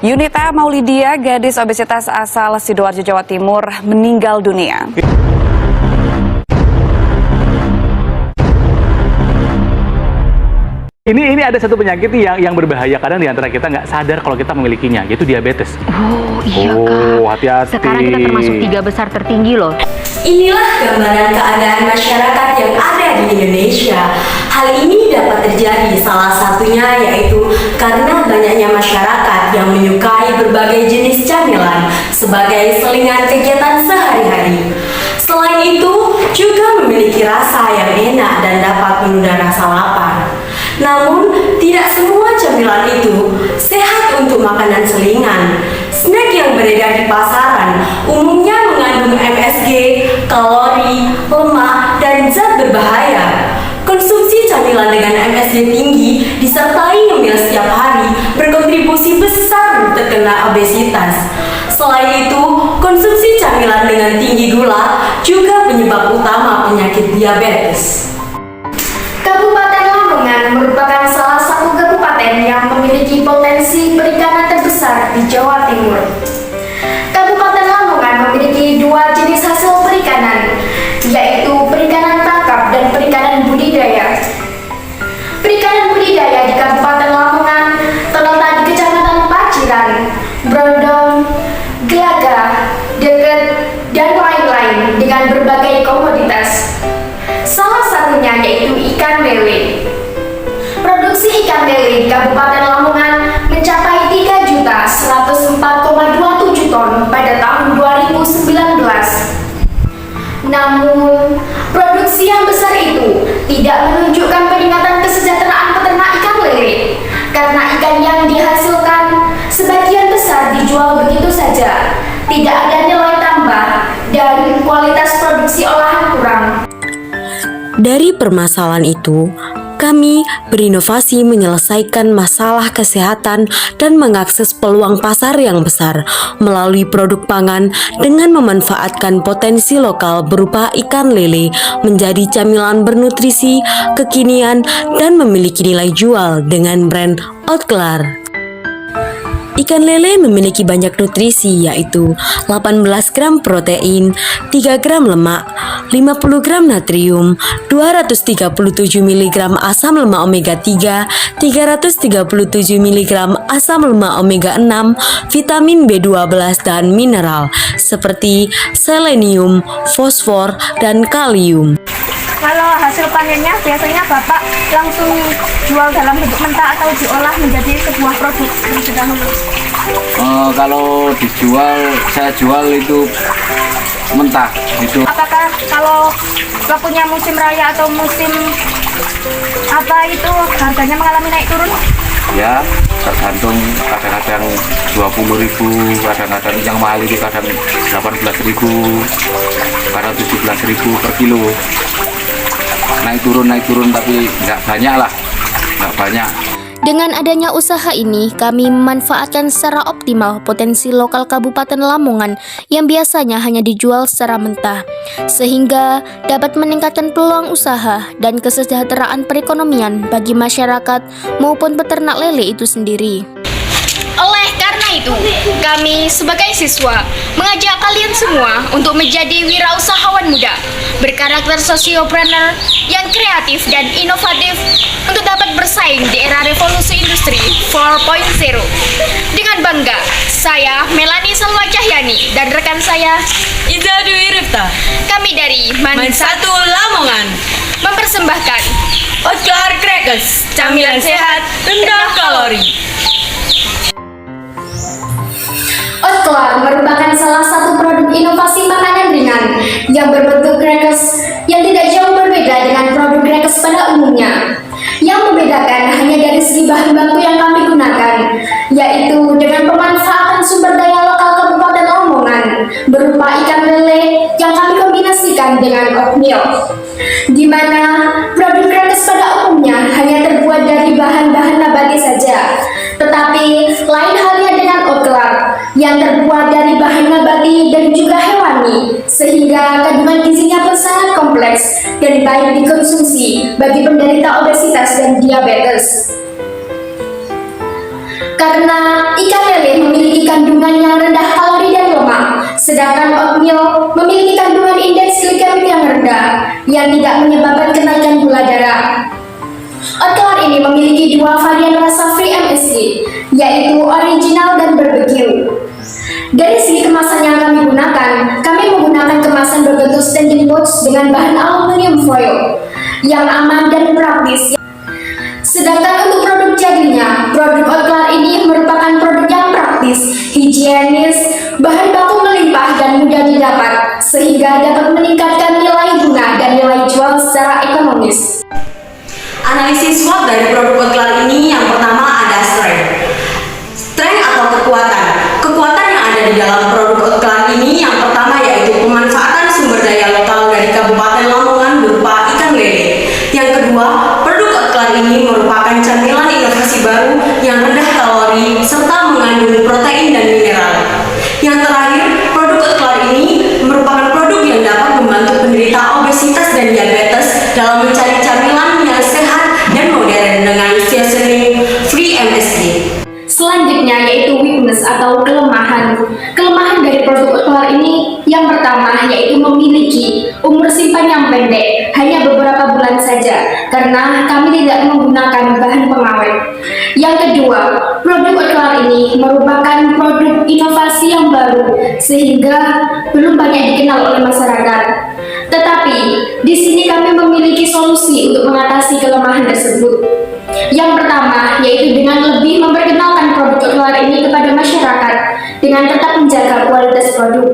Yunita Maulidia, gadis obesitas asal Sidoarjo, Jawa Timur, meninggal dunia. Ini ada satu penyakit yang berbahaya, kadang di antara kita nggak sadar kalau kita memilikinya, yaitu diabetes. Oh iya Kak. Oh, hati-hati. Sekarang kita termasuk 3 besar tertinggi loh. Inilah gambaran keadaan masyarakat yang ada di Indonesia. Hal ini dapat terjadi salah satunya yaitu karena banyaknya masyarakat yang menyukai berbagai jenis camilan sebagai selingan kegiatan sehari-hari. Selain itu, juga memiliki rasa yang enak dan dapat menunda rasa lapar. Namun, tidak semua camilan itu sehat untuk makanan selingan. Snack yang beredar di pasaran umumnya mengandung MSG, kalori, lemak, dan zat berbahaya. Konsumsi camilan dengan MSG tinggi disertai ngemil setiap hari berkontribusi besar terkena obesitas. Selain itu, konsumsi camilan dengan tinggi gula juga penyebab utama penyakit diabetes. Kabupaten Lamongan merupakan salah satu kabupaten yang memiliki potensi perikanan terbesar di Jawa Timur. Kabupaten Lamongan memiliki 2 jenis hasil perikanan, yaitu perikanan tangkap dan perikanan budidaya. Perikanan budidaya di Kabupaten Lamongan terletak di Kecamatan Paciran, Brondong, Gelagah, Deket, dan lain-lain dengan berbagai komoditas. Salah satunya yaitu ikan lele. Produksi ikan lele di Kabupaten Lamongan mencapai 3.104,27 ton pada tahun 2019. Namun, produksi yang besar itu tidak menunjukkan peningkatan kesejahteraan peternak ikan lele, karena ikan yang dihasilkan sebagian besar dijual begitu saja, tidak ada nilai tambah, dan kualitas produksi olahan kurang. Dari permasalahan itu, kami berinovasi menyelesaikan masalah kesehatan dan mengakses peluang pasar yang besar melalui produk pangan dengan memanfaatkan potensi lokal berupa ikan lele menjadi camilan bernutrisi, kekinian, dan memiliki nilai jual dengan brand Otkelar. Ikan lele memiliki banyak nutrisi yaitu 18 gram protein, 3 gram lemak, 50 gram natrium, 237 mg asam lemak omega 3, 337 mg asam lemak omega 6, vitamin B12 dan mineral seperti selenium, fosfor, dan kalium. Kalau hasil panennya biasanya Bapak langsung jual dalam bentuk mentah atau diolah menjadi sebuah produk terlebih dahulu? Kalau dijual, saya jual itu mentah itu. Apakah kalau waktunya musim raya atau musim apa itu harganya mengalami naik turun? Ya, tergantung, kadang-kadang 20.000, kadang-kadang yang mahal itu kadang 18.000, kadang 17.000 per kilo. Naik turun tapi nggak banyak lah, nggak banyak. Dengan adanya usaha ini, kami memanfaatkan secara optimal potensi lokal Kabupaten Lamongan yang biasanya hanya dijual secara mentah, sehingga dapat meningkatkan peluang usaha dan kesejahteraan perekonomian bagi masyarakat maupun peternak lele itu sendiri. Oleh karena itu, kami sebagai siswa mengajak kalian semua untuk menjadi wirausahawan muda berkarakter sosiopreneur yang kreatif dan inovatif untuk dapat bersaing di era revolusi industri 4.0. Dengan bangga, saya Melani Salwa Cahyani dan rekan saya Iza Dwi Rifta, kami dari Man 1 Lamongan, mempersembahkan Otkelar Crackers, camilan sehat rendah kalori. Otkelar merupakan salah satu produk inovasi makanan ringan yang berbentuk crackers yang tidak jauh berbeda dengan produk crackers pada umumnya. Yang membedakan hanya dari segi bahan baku yang kami gunakan, yaitu dengan pemanfaatan sumber daya lokal Kabupaten Lamongan berupa ikan lele yang kami kombinasikan dengan oatmeal, di mana produk crackers pada umumnya hanya terbuat dari bahan-bahan nabati saja. Tetapi lain halnya dengan Otkelar yang terbuat dari bahan nabati dan juga hewani, sehingga kandungan gizinya pun sangat kompleks dan baik dikonsumsi bagi penderita obesitas dan diabetes. karena ikan lele memiliki kandungan yang rendah kalori dan lemak, sedangkan oatmeal memiliki kandungan indeks glikemik yang rendah yang tidak menyebabkan kenaikan gula darah. Oatkelar ini memiliki dua varian rasa free MSG, yaitu original dan barbecue. Dari segi kemasan yang kami gunakan, kami menggunakan kemasan berbentuk standing pouch dengan bahan aluminium foil yang aman dan praktis. Sedangkan untuk produk jadinya, produk Oatkelar ini merupakan produk yang praktis, higienis, bahan baku melimpah dan mudah didapat, sehingga dapat meningkatkan nilai guna dan nilai jual secara ekonomis. Analisis SWOT dari produk Oatkelar ini yang pertama ada strength. Strength atau kekuatan. Kekuatan yang ada di dalam produk Oatkelar ini yang pertama yaitu pemanfaatan sumber daya lokal dari Kabupaten Lamongan berupa ikan lele. Yang kedua, produk Oatkelar ini merupakan camilan inovasi baru yang rendah kalori serta mengandung protein dan mineral. Yang terakhir, produk Oatkelar ini merupakan produk yang dapat membantu penderita obesitas dan diabetes dalam mencari camilan yang sehat dan modern dengan seasoning free MSG. Selanjutnya yaitu weakness atau kelemahan. Kelemahan dari produk Oatkelar ini yang pertama yaitu memiliki umur simpan yang pendek, hanya beberapa bulan saja karena kami tidak menggunakan bahan pengawet. Yang kedua, produk Oatkelar ini merupakan produk inovasi yang baru sehingga belum banyak dikenal oleh masyarakat. Tetapi di sini kami memiliki solusi untuk mengatasi kelemahan tersebut. Yang pertama yaitu dengan lebih memperkenalkan produk Oatkelar ini kepada masyarakat dengan tetap menjaga kualitas produk.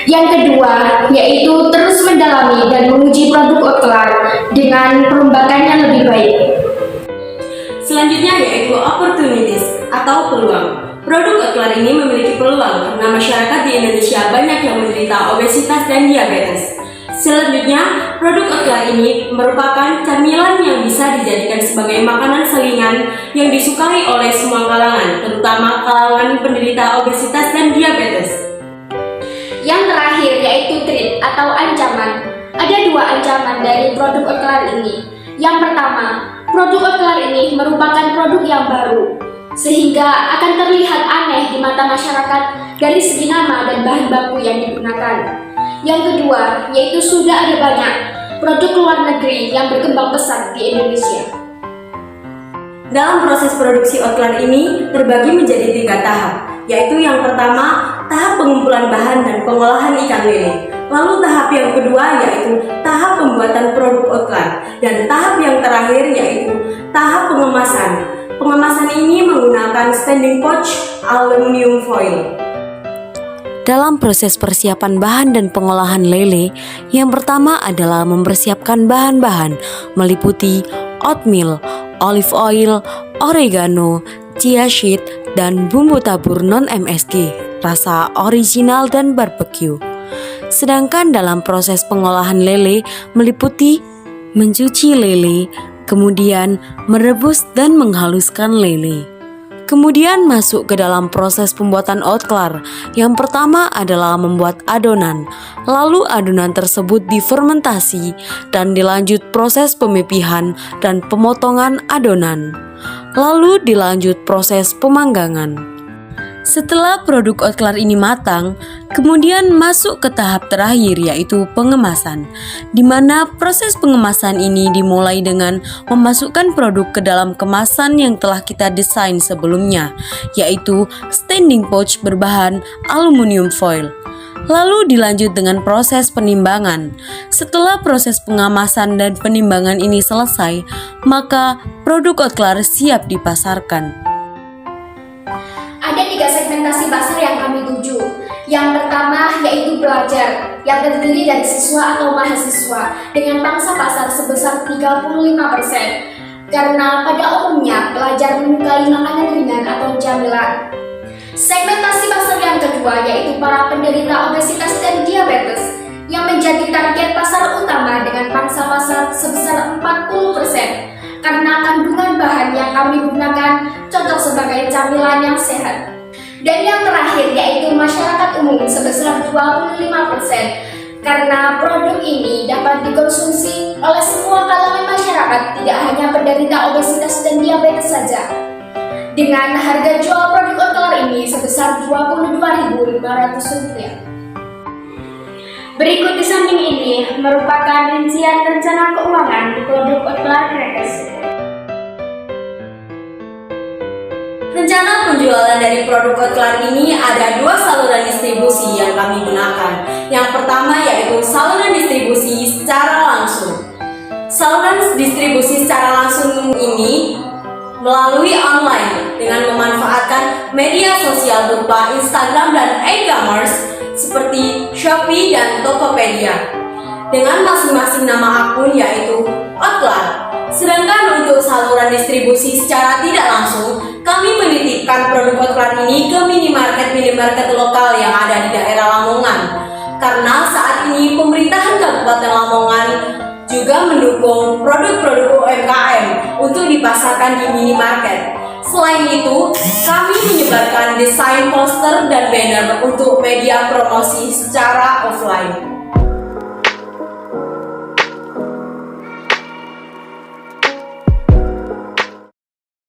Yang kedua yaitu terus mendalami dan menguji produk Oatkelar dengan perombakan yang lebih baik. Selanjutnya yaitu opportunities atau peluang. Produk Oatkelar ini memiliki peluang karena masyarakat di Indonesia banyak yang menderita obesitas dan diabetes. Selanjutnya, produk Oatkelar ini merupakan camilan yang bisa dijadikan sebagai makanan selingan yang disukai oleh semua kalangan, terutama kalangan penderita obesitas dan diabetes. Yang terakhir yaitu threat atau ancaman. Ada dua ancaman dari produk Oatkelar ini. Yang pertama, produk Oatkelar ini merupakan produk yang baru, sehingga akan terlihat aneh di mata masyarakat dari segi nama dan bahan baku yang digunakan. Yang kedua, yaitu sudah ada banyak produk luar negeri yang berkembang pesat di Indonesia. Dalam proses produksi Oatkelar ini terbagi menjadi 3 tahap, yaitu yang pertama, tahap pengumpulan bahan dan pengolahan ikan lele. Lalu tahap yang kedua yaitu tahap pembuatan produk Oatkelar, dan tahap yang terakhir yaitu tahap pengemasan. Pengemasan ini menggunakan standing pouch aluminium foil. Dalam proses persiapan bahan dan pengolahan lele, yang pertama adalah mempersiapkan bahan-bahan meliputi oatmeal, olive oil, oregano, chia seed, dan bumbu tabur non-MSG, rasa original dan barbecue. Sedangkan dalam proses pengolahan lele meliputi mencuci lele, kemudian merebus dan menghaluskan lele. Kemudian masuk ke dalam proses pembuatan Oatkelar. Yang pertama adalah membuat adonan. Lalu adonan tersebut difermentasi dan dilanjut proses pemipihan dan pemotongan adonan. Lalu dilanjut proses pemanggangan. Setelah produk Oatkelar ini matang, kemudian masuk ke tahap terakhir yaitu pengemasan, di mana proses pengemasan ini dimulai dengan memasukkan produk ke dalam kemasan yang telah kita desain sebelumnya, yaitu standing pouch berbahan aluminium foil. Lalu dilanjut dengan proses penimbangan. Setelah proses pengemasan dan penimbangan ini selesai, maka produk Oatkelar siap dipasarkan. Ada 3 segmentasi pasar yang kami tuju. Yang pertama yaitu pelajar, yang terdiri dari siswa atau mahasiswa dengan pangsa pasar sebesar 35%. Karena pada umumnya pelajar menyukai makanan ringan atau camilan. Segmentasi pasar yang kedua yaitu para penderita obesitas dan diabetes yang menjadi target pasar utama dengan pangsa pasar sebesar 40%. Karena kandungan bahan yang kami gunakan cocok sebagai camilan yang sehat. Dan yang terakhir yaitu masyarakat umum sebesar 25%. Karena produk ini dapat dikonsumsi oleh semua kalangan masyarakat, tidak hanya penderita obesitas dan diabetes saja. dengan harga jual produk Otlar ini sebesar Rp22.500. Berikut di samping ini merupakan rincian rencana keuangan produk Otlar Crackers. Rencana penjualan dari produk Otlar ini ada 2 saluran distribusi yang kami gunakan. Yang pertama yaitu saluran distribusi secara langsung. Saluran distribusi secara langsung ini melalui online dengan memanfaatkan media sosial berupa Instagram dan e-commerce seperti Shopee dan Tokopedia dengan masing-masing nama akun yaitu Otlar. Sedangkan untuk saluran distribusi secara tidak langsung, kami menitipkan produk Otlar ini ke minimarket lokal yang ada di daerah Lamongan. Karena saat ini pemerintahan Kabupaten Lamongan juga mendukung produk-produk UMKM untuk dipasarkan di minimarket. Selain itu, kami menyebarkan desain poster dan banner untuk media promosi secara offline.